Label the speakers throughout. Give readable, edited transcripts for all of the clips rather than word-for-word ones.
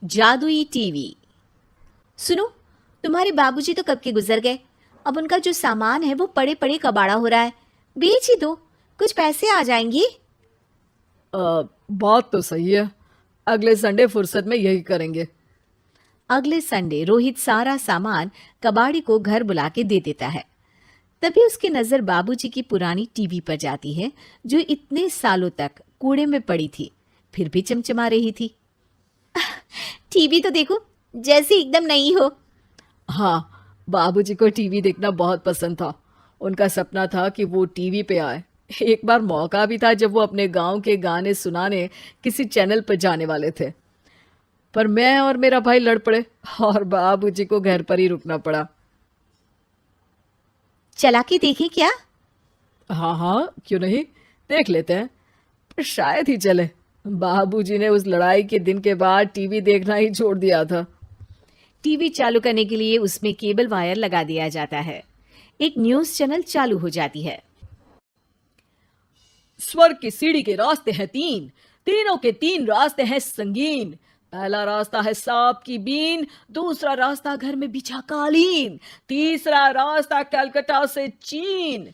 Speaker 1: जादुई टीवी। सुनो, तुम्हारे बाबूजी तो कब के गुजर गए। अब उनका जो सामान है वो पड़े पड़े कबाड़ा हो रहा है। बेच ही दो, कुछ पैसे आ जाएंगी।
Speaker 2: बात तो सही है। अगले संडे फुर्सत में यही करेंगे।
Speaker 1: अगले संडे रोहित सारा सामान कबाड़ी को घर बुला के दे देता है। तभी उसकी नजर बाबूजी की पुरानी टीवी पर जाती है, जो इतने सालों तक कूड़े में पड़ी थी, फिर भी चमचमा रही थी। टीवी तो देखो, जैसे एकदम नई हो।
Speaker 2: हाँ, बाबूजी को टीवी देखना बहुत पसंद था। उनका सपना था कि वो टीवी पे आए। एक बार मौका भी था जब वो अपने गांव के गाने सुनाने किसी चैनल पर जाने वाले थे, पर मैं और मेरा भाई लड़ पड़े और बाबूजी को घर पर ही रुकना पड़ा।
Speaker 1: चला के देखें क्या?
Speaker 2: हाँ हाँ, क्यों नहीं, देख लेते हैं। पर शायद ही चले। बाबूजी ने उस लड़ाई के दिन के बाद टीवी देखना ही छोड़ दिया था।
Speaker 1: टीवी चालू करने के लिए उसमें केबल वायर लगा दिया जाता है। एक न्यूज चैनल चालू हो जाती है।
Speaker 2: स्वर्ग की सीढ़ी के रास्ते हैं तीन, तीनों के तीन रास्ते हैं संगीन। पहला रास्ता है सांप की बीन, दूसरा रास्ता घर में बिछा कालीन, तीसरा रास्ता कलकत्ता से चीन।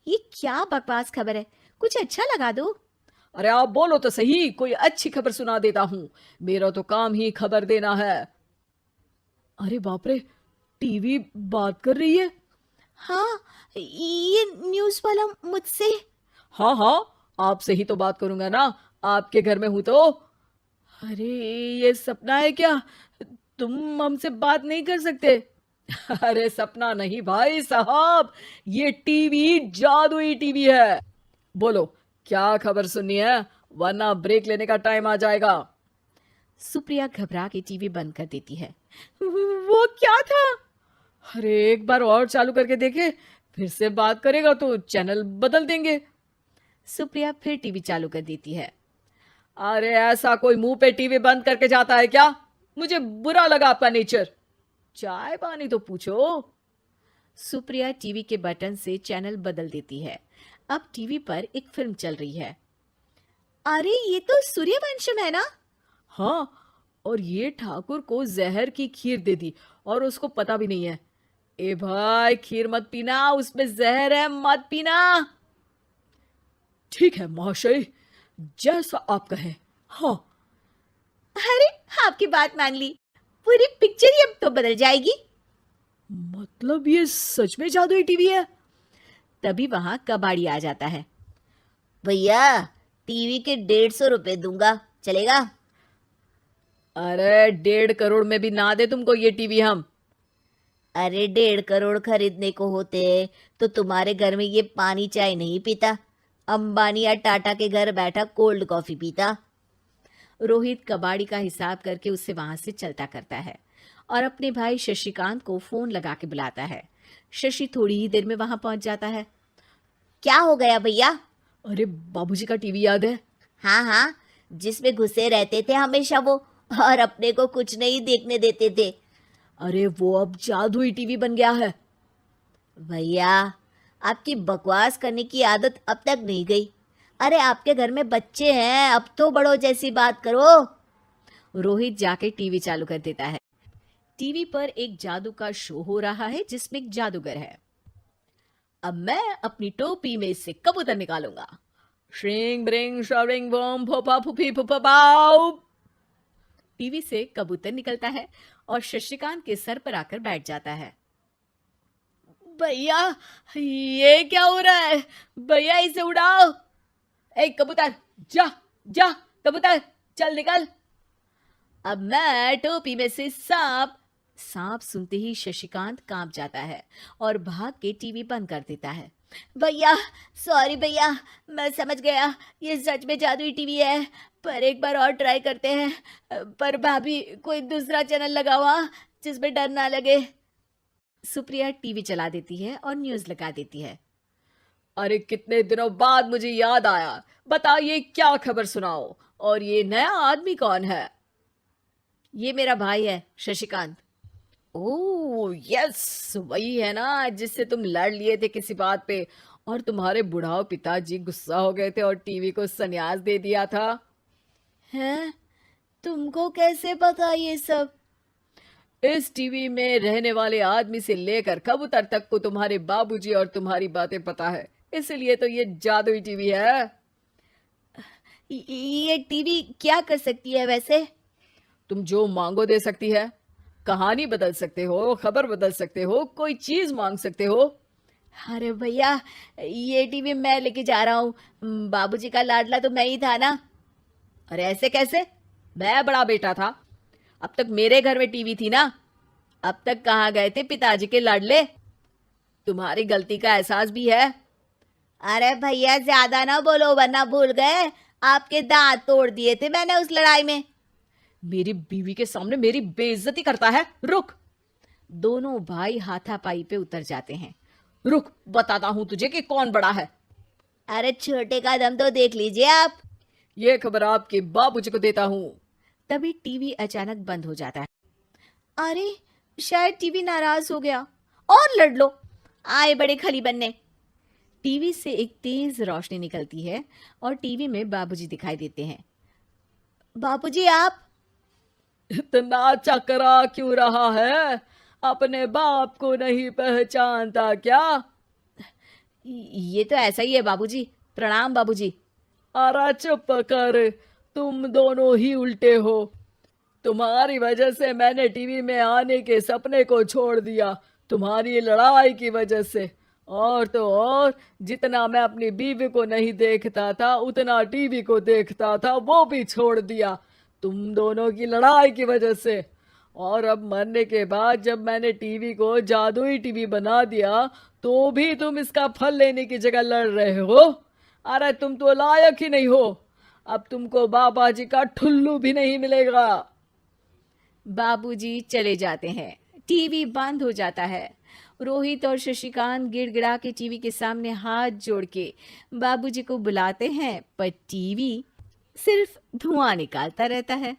Speaker 1: ये क्या बकवास खबर है, कुछ अच्छा लगा दो।
Speaker 2: अरे आप बोलो तो सही, कोई अच्छी खबर सुना देता हूं। मेरा तो काम ही खबर देना है। अरे बाप रे, टीवी बात कर रही है।
Speaker 1: हाँ, ये न्यूज वाला मुझसे।
Speaker 2: हाँ हाँ, आपसे ही तो बात करूंगा ना, आपके घर में हूं तो। अरे, ये सपना है क्या? तुम हमसे बात नहीं कर सकते? अरे सपना नहीं भाई साहब, ये टीवी जादुई टीवी है। बोलो, क्या खबर सुननी है, वरना ब्रेक लेने का टाइम आ जाएगा।
Speaker 1: सुप्रिया घबरा के टीवी बंद कर देती है।
Speaker 2: वो क्या था? अरे एक बार और चालू करके देखे, फिर से बात करेगा तो चैनल बदल देंगे।
Speaker 1: सुप्रिया फिर टीवी चालू कर देती है।
Speaker 2: अरे ऐसा कोई मुंह पे टीवी बंद करके जाता है क्या? मुझे बुरा लगा आपका नेचर। चाय पानी तो पूछो।
Speaker 1: सुप्रिया टीवी के बटन से चैनल बदल देती है। अब टीवी पर एक फिल्म चल रही है। अरे ये तो सूर्यवंशम है ना?
Speaker 2: हाँ, और ये ठाकुर को जहर की खीर दे दी और उसको पता भी नहीं है। ए भाई, खीर मत पीना, उसमें जहर है, मत पीना। ठीक है महाशय, जैसा आप कहें। हाँ।
Speaker 1: अरे, आपकी बात मान ली, पूरी पिक्चर ही अब तो बदल जाएगी।
Speaker 2: मतलब ये सच में जादुई टीवी है?
Speaker 1: तभी वहां कबाड़ी आ जाता है।
Speaker 3: भैया, टीवी के 150 रुपए दूंगा, चलेगा?
Speaker 2: अरे 1.5 करोड़ में भी ना दे तुमको ये टीवी हम।
Speaker 3: अरे 1.5 करोड़ खरीदने को होते तो तुम्हारे घर में ये पानी चाय नहीं पीता, अंबानी या टाटा के घर बैठा कोल्ड कॉफी पीता।
Speaker 1: रोहित कबाड़ी का हिसाब करके उससे वहां से चलता करता है और अपने भाई शशिकांत को फोन लगा के बुलाता है। शशि थोड़ी ही देर में वहां पहुंच जाता है।
Speaker 3: क्या हो गया भैया?
Speaker 2: अरे बाबूजी का टीवी याद है?
Speaker 3: हाँ हाँ, जिसमें घुसे रहते थे हमेशा वो, और अपने को कुछ नहीं देखने देते थे।
Speaker 2: अरे वो अब जादुई टीवी बन गया है।
Speaker 3: भैया, आपकी बकवास करने की आदत अब तक नहीं गई। अरे आपके घर में बच्चे हैं, अब तो बड़ों जैसी बात करो।
Speaker 1: रोहित जाके टीवी चालू कर देता है। टीवी पर एक जादू का शो हो रहा है जिसमें एक जादूगर है। अब मैं अपनी टोपी में से कबूतर निकालूंगा।
Speaker 2: श्रिंग ब्रिंग शरिंग बम फोपा फुफी फुफा पाउ।
Speaker 1: टीवी से कबूतर निकलता है और शशिकांत के सर पर आकर बैठ जाता है।
Speaker 2: भैया, ये क्या हो रहा है? भैया इसे उड़ाओ। ए कबूतर, जा जा, कबूतर चल निकल।
Speaker 1: अब मैं टोपी में से सांप। सांप सुनते ही शशिकांत कांप जाता है और भाग के टीवी बंद कर देता है।
Speaker 3: भैया, सॉरी भैया, मैं समझ गया ये सच में जादुई टीवी है, पर एक बार और ट्राई करते हैं। पर भाभी, कोई दूसरा चैनल लगावा जिसमें डर ना लगे।
Speaker 1: सुप्रिया टीवी चला देती है और न्यूज लगा देती है।
Speaker 2: अरे कितने दिनों बाद मुझे याद आया, बताइए क्या खबर सुनाओ। और ये नया आदमी कौन है?
Speaker 1: ये मेरा भाई है, शशिकांत।
Speaker 2: ओह यस, वही है ना जिससे तुम लड़ लिए थे किसी बात पे, और तुम्हारे बुढ़ाओ पिताजी गुस्सा हो गए थे और टीवी को संन्यास दे दिया था।
Speaker 1: हैं? तुम
Speaker 3: तुमको कैसे पता ये सब?
Speaker 2: इस टीवी में रहने वाले आदमी से लेकर कबूतर तक को तुम्हारे बाबूजी और तुम्हारी बातें पता है, इसलिए तो ये जादुई टीवी है।
Speaker 3: ये टीवी क्या कर सकती है वैसे?
Speaker 2: तुम जो मांगो दे सकती है। कहानी बदल सकते हो, खबर बदल सकते हो, कोई चीज मांग सकते हो।
Speaker 3: अरे भैया, ये टीवी मैं लेके जा रहा हूँ। बाबूजी का लाडला तो मैं ही था ना।
Speaker 2: अरे ऐसे कैसे? मैं बड़ा बेटा था। अब तक मेरे घर में टीवी थी ना।
Speaker 3: अब तक कहाँ गए थे पिताजी के लाडले?
Speaker 2: तुम्हारी गलती का एहसास भी है।
Speaker 3: अरे भैया, ज्यादा ना बोलो वरना भूल गए, आपके दांत तोड़ दिए थे मैंने उस लड़ाई में।
Speaker 2: मेरी बीवी के सामने मेरी बेइज्जती करता है। रुक
Speaker 1: दोनों भाई हाथापाई पे उतर जाते हैं।
Speaker 2: रुक, बताता हूं तुझे कि कौन बड़ा है।
Speaker 3: अरे छोटे का दम तो देख लीजिए आप।
Speaker 2: ये खबर आपके बाबूजी को देता हूं।
Speaker 1: तभी टीवी अचानक बंद हो जाता है।
Speaker 3: अरे शायद टीवी नाराज हो गया। और लड़ लो, आए बड़े खली बनने।
Speaker 1: टीवी से एक तेज रोशनी निकलती है और टीवी में बाबूजी दिखाई देते हैं।
Speaker 3: बाबूजी आप?
Speaker 2: इतना चकरा क्यों रहा है? अपने बाप को नहीं पहचानता क्या?
Speaker 1: ये तो ऐसा ही है बाबूजी। प्रणाम बाबूजी।
Speaker 2: अरे चुप कर, तुम दोनों ही उल्टे हो। तुम्हारी वजह से मैंने टीवी में आने के सपने को छोड़ दिया, तुम्हारी लड़ाई की वजह से। और तो और, जितना मैं अपनी बीवी को नहीं देखता था उतना टीवी को देखता था, वो भी छोड़ दिया तुम दोनों की लड़ाई की वजह से। और अब मरने के बाद जब मैंने टीवी को जादुई टीवी बना दिया तो भी तुम इसका फल लेने की जगह लड़ रहे हो। अरे तुम तो लायक ही नहीं हो। अब तुमको बाबा जी का ठुल्लू भी नहीं मिलेगा।
Speaker 1: बाबूजी चले जाते हैं। टीवी बंद हो जाता है। रोहित और शशिकांत गिड़गिड़ा के टीवी के सामने हाथ जोड़ के बाबूजी को बुलाते हैं, पर टीवी सिर्फ धुआं निकालता रहता है।